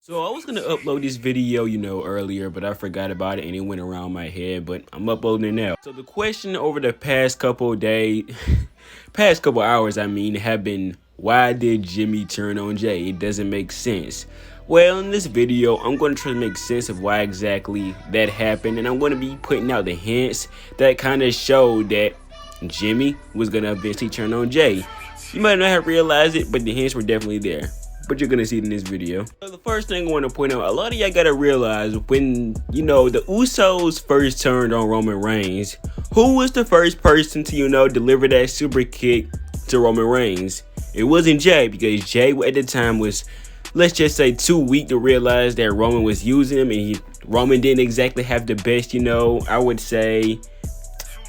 So I was gonna upload this video, earlier, but I forgot about it and it went around my head, but I'm uploading it now. So the question over the past couple of days, past couple hours, have been, why did Jimmy turn on Jey? It doesn't make sense. Well, in this video, I'm going to try to make sense of why exactly that happened, and I'm going to be putting out the hints that kind of showed that Jimmy was going to eventually turn on Jey. You might not have realized it, but the hints were definitely there. But you're gonna see it in this video. So the first thing I want to point out, a lot of y'all gotta realize when, the Usos first turned on Roman Reigns, who was the first person to, deliver that super kick to Roman Reigns? It wasn't Jey, because Jey at the time was, let's just say, too weak to realize that Roman was using him, and Roman didn't exactly have the best, I would say,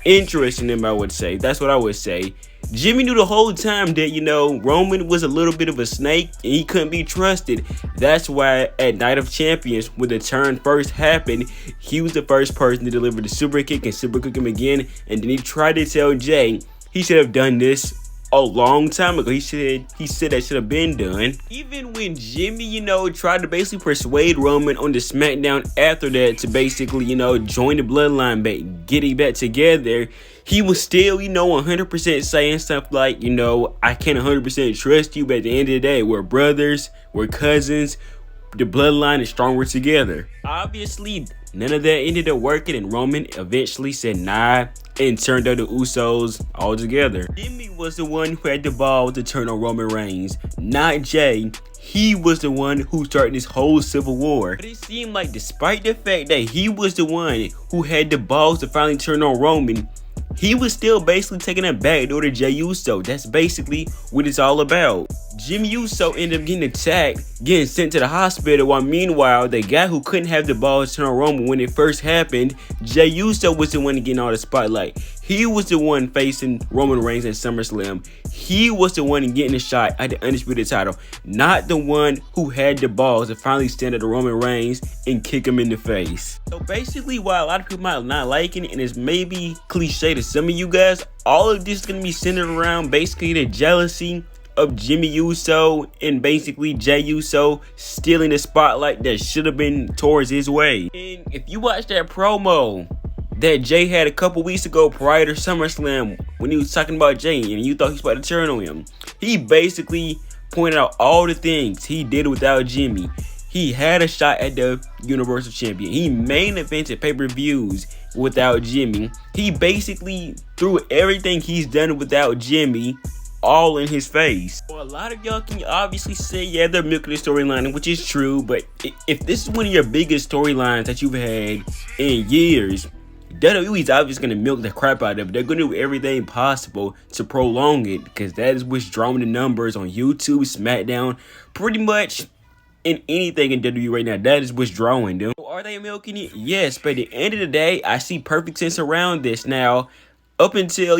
interest in him, I would say. That's what I would say. Jimmy knew the whole time that, Roman was a little bit of a snake and he couldn't be trusted. That's why at Night of Champions, when the turn first happened, he was the first person to deliver the super kick and super kick him again. And then he tried to tell Jey he should have done this a long time ago. He said that should have been done. Even when Jimmy, tried to basically persuade Roman on the SmackDown after that to basically, join the bloodline back, getting back together, he was still, 100% saying stuff like, I can't 100% trust you, but at the end of the day, we're brothers, we're cousins, the bloodline is stronger together. Obviously, none of that ended up working, and Roman eventually said nah and turned on the Usos altogether. Jimmy was the one who had the ball to turn on Roman Reigns, not Jey. He was the one who started this whole civil war. But it seemed like despite the fact that he was the one who had the balls to finally turn on Roman, he was still basically taking a backdoor to Jey Uso. That's basically what it's all about. Jimmy Uso ended up getting attacked, getting sent to the hospital, while meanwhile, the guy who couldn't have the balls turn on Roman when it first happened, Jey Uso was the one getting all the spotlight. He was the one facing Roman Reigns at Summerslam. He was the one getting a shot at the Undisputed title, not the one who had the balls to finally stand up to Roman Reigns and kick him in the face. So basically, while a lot of people might not liking it, and it's maybe cliche to some of you guys, all of this is going to be centered around basically the jealousy of Jimmy Uso and basically Jey Uso stealing the spotlight that should have been towards his way. And if you watch that promo that Jey had a couple weeks ago prior to SummerSlam, when he was talking about Jey and you thought he was about to turn on him, he basically pointed out all the things he did without Jimmy. He had a shot at the Universal Champion. He main evented pay-per-views without Jimmy. He basically threw everything he's done without Jimmy all in his face. So a lot of y'all can obviously say, yeah, they're milking the storyline, which is true, but if this is one of your biggest storylines that you've had in years, WWE's obviously going to milk the crap out of it. They're going to do everything possible to prolong it, because that is what's drawing the numbers on YouTube, SmackDown, pretty much in anything in WWE right now. That is what's drawing them. So are they milking it? Yes, but at the end of the day, I see perfect sense around this. Now, up until,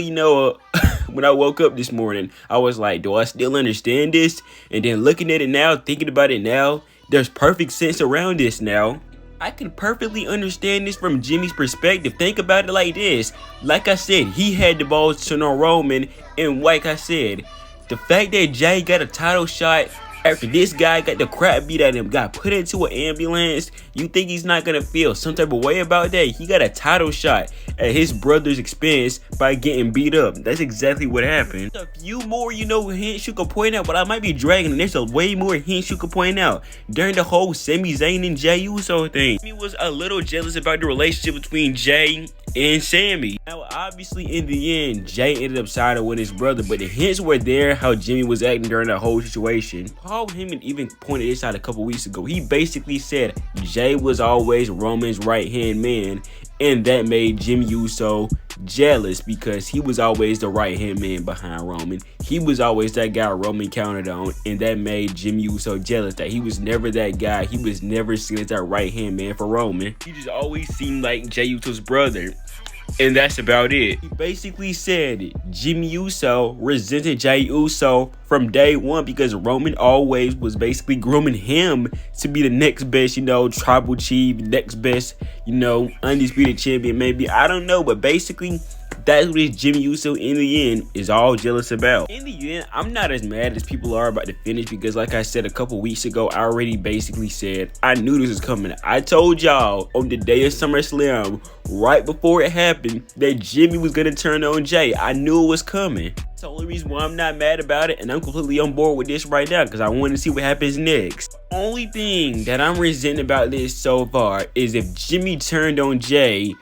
when I woke up this morning, I was like, do I still understand this? And then looking at it now, thinking about it now, there's perfect sense around this now. I can perfectly understand this from Jimmy's perspective. Think about it like this. Like I said, he had the balls to turn on Roman, and like I said, the fact that Jey got a title shot after this guy got the crap beat out of him, got put into an ambulance, you think he's not gonna feel some type of way about that? He got a title shot at his brother's expense by getting beat up. That's exactly what happened. A few more, hints you could point out, but I might be dragging, and there's a way more hints you could point out. During the whole Sami Zayn and Jey Uso thing, he was a little jealous about the relationship between Jey and Sami. Now, obviously, in the end, Jey ended up siding with his brother, but the hints were there how Jimmy was acting during that whole situation. Paul Heyman even pointed this out a couple weeks ago. He basically said Jey was always Roman's right-hand man, and that made Jimmy Uso jealous because he was always the right-hand man behind Roman. He was always that guy Roman counted on, and that made Jimmy Uso jealous that he was never that guy. He was never seen as that right-hand man for Roman. He just always seemed like Jey Uso's brother. And that's about it. He basically said Jimmy Uso resented Jey Uso from day one because Roman always was basically grooming him to be the next best, tribal chief, next best, undisputed champion, maybe. I don't know, but basically That's what this Jey Uso in the end is all jealous about. In the end, I'm not as mad as people are about the finish because like I said a couple weeks ago, I already basically said I knew this was coming. I told y'all on the day of SummerSlam, right before it happened, that Jimmy was gonna turn on Jey. I knew it was coming. That's the only reason why I'm not mad about it, and I'm completely on board with this right now because I want to see what happens next. Only thing that I'm resenting about this so far is if Jimmy turned on Jey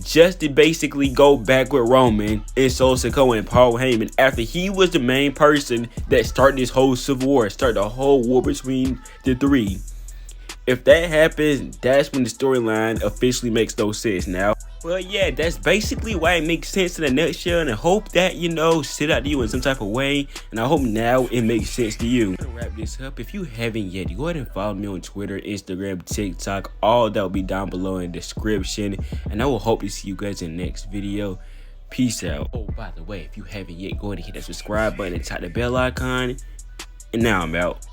just to basically go back with Roman and Solo Sikoa and Paul Heyman after he was the main person that started this whole civil war, started the whole war between the three. If that happens, that's when the storyline officially makes no sense now. Well, yeah, that's basically why it makes sense in a nutshell, and I hope that, stood out to you in some type of way, and I hope now it makes sense to you. To wrap this up, if you haven't yet, go ahead and follow me on Twitter, Instagram, TikTok, all that will be down below in the description, and I will hope to see you guys in the next video. Peace out. Oh, by the way, if you haven't yet, go ahead and hit that subscribe button and tap the bell icon, and now I'm out.